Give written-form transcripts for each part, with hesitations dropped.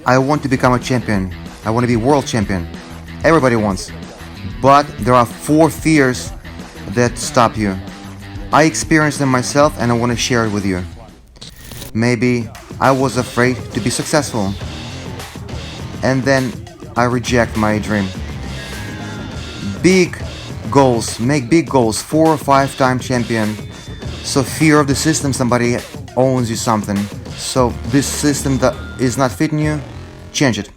I want to become a champion. I want to be world champion. Everybody wants. But there are four fears that stop you. I experienced them myself and I want to share it with you. Maybe I was afraid to be successful. And then I reject my dream. Big goals, make big goals, 4 or 5 time champion. So fear of the system, somebody owns you something. So this system that is not fitting you, change it.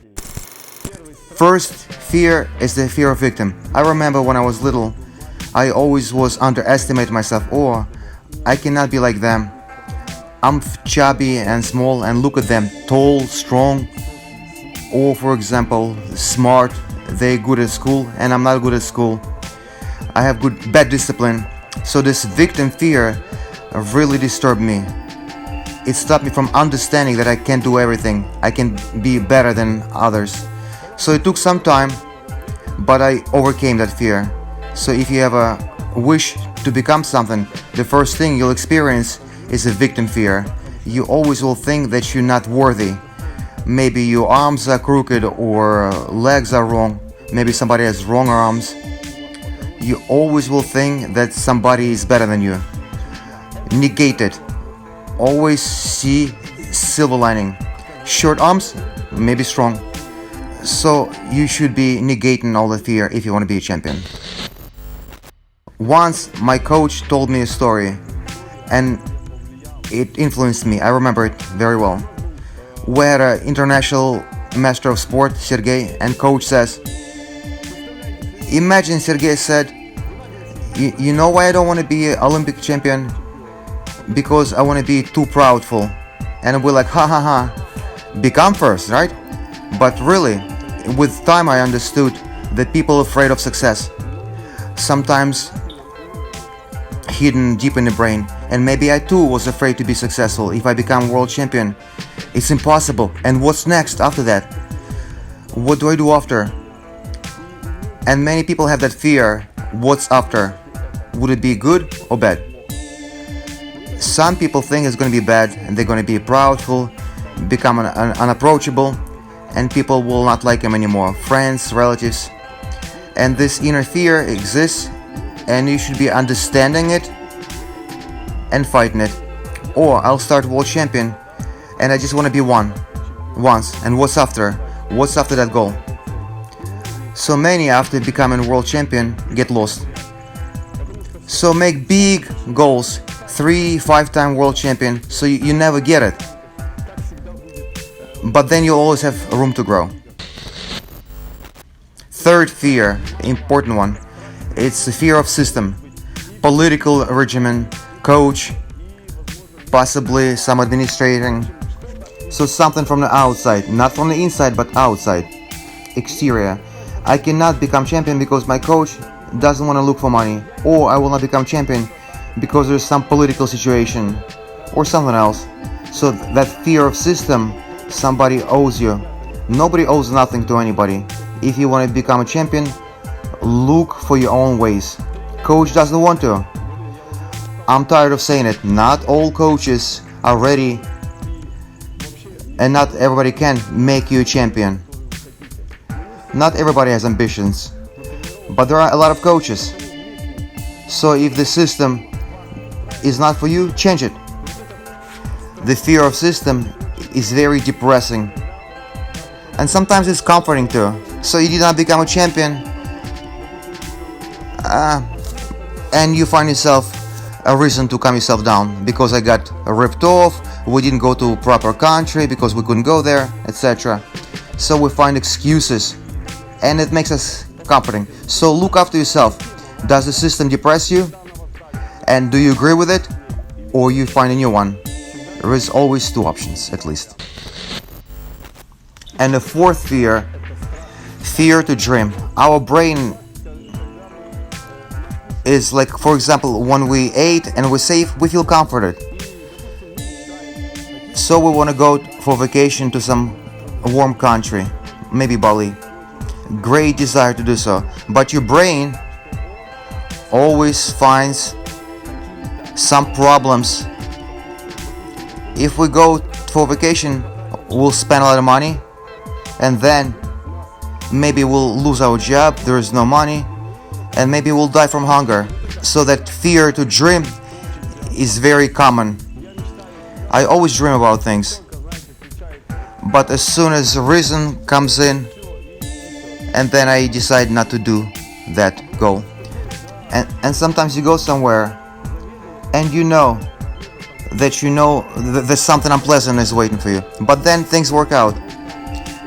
First fear is the fear of victim. I remember when I was little, I always was underestimate myself. Oh, I cannot be like them. I'm chubby and small and look at them, tall, strong. Or for example, smart, they're good at school and I'm not good at school. I have bad discipline. So this victim fear really disturbed me. It stopped me from understanding that I can't do everything. I can be better than others. So it took some time, but I overcame that fear. So if you have a wish to become something, the first thing you'll experience is a victim fear. You always will think that you're not worthy. Maybe your arms are crooked or legs are wrong. Maybe somebody has wrong arms. You always will think that somebody is better than you. Negate it. Always see silver lining. Short arms, maybe strong. So you should be negating all the fear if you want to be a champion. Once my coach told me a story and it influenced me. I remember it very well. We had an international master of sport, Sergey, and coach says, imagine Sergey said, you know why I don't want to be an Olympic champion? Because I want to be too proudful. And we're like, ha ha ha, become first, right? But really, with time I understood that people are afraid of success. Sometimes hidden deep in the brain. And maybe I too was afraid to be successful. If I become world champion, it's impossible. And what's next after that? What do I do after? And many people have that fear. What's after? Would it be good or bad? Some people think it's going to be bad and they're going to be proudful, become unapproachable, and people will not like them anymore. Friends, relatives. And this inner fear exists and you should be understanding it and fighting it. Or I'll start world champion and I just want to be once. And what's after? What's after that goal? So many after becoming world champion get lost. So make big goals. 3, 5-time world champion, so you never get it. But then you always have room to grow. Third fear, important one, it's the fear of system. Political regimen, coach, possibly some administrating. So something from the outside, not from the inside, but outside, exterior. I cannot become champion because my coach doesn't want to look for money, or I will not become champion because there's some political situation or something else. So that fear of system, somebody owes you. Nobody owes nothing to anybody. If you want to become a champion, look for your own ways. Coach doesn't want to. I'm tired of saying it. Not all coaches are ready and not everybody can make you a champion. Not everybody has ambitions, but there are a lot of coaches. So if the system is not for you, change it. The fear of system is very depressing. And sometimes it's comforting too. So you did not become a champion. And you find yourself a reason to calm yourself down. Because I got ripped off, we didn't go to proper country because we couldn't go there, etc. So we find excuses. And it makes us comforting. So look after yourself. Does the system depress you? And do you agree with it? Or you find a new one? There is always 2 options, at least. And the fourth fear, fear to dream. Our brain is like, for example, when we ate and we're safe, we feel comforted. So we want to go for vacation to some warm country, maybe Bali. Great desire to do so. But your brain always finds some problems. If we go for vacation, we'll spend a lot of money and then maybe we'll lose our job, there is no money, and maybe we'll die from hunger. So that fear to dream is very common. I always dream about things, but as soon as reason comes in, and then I decide not to do that goal. And sometimes you go somewhere and you know that there's something unpleasant is waiting for you, but then things work out.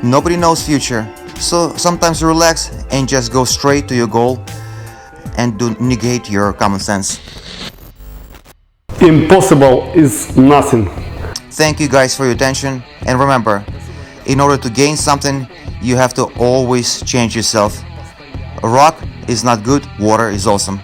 Nobody knows future, so sometimes you relax and just go straight to your goal and do negate your common sense. Impossible is nothing. Thank you guys for your attention, and remember, in order to gain something, you have to always change yourself. A rock is not good, water is awesome.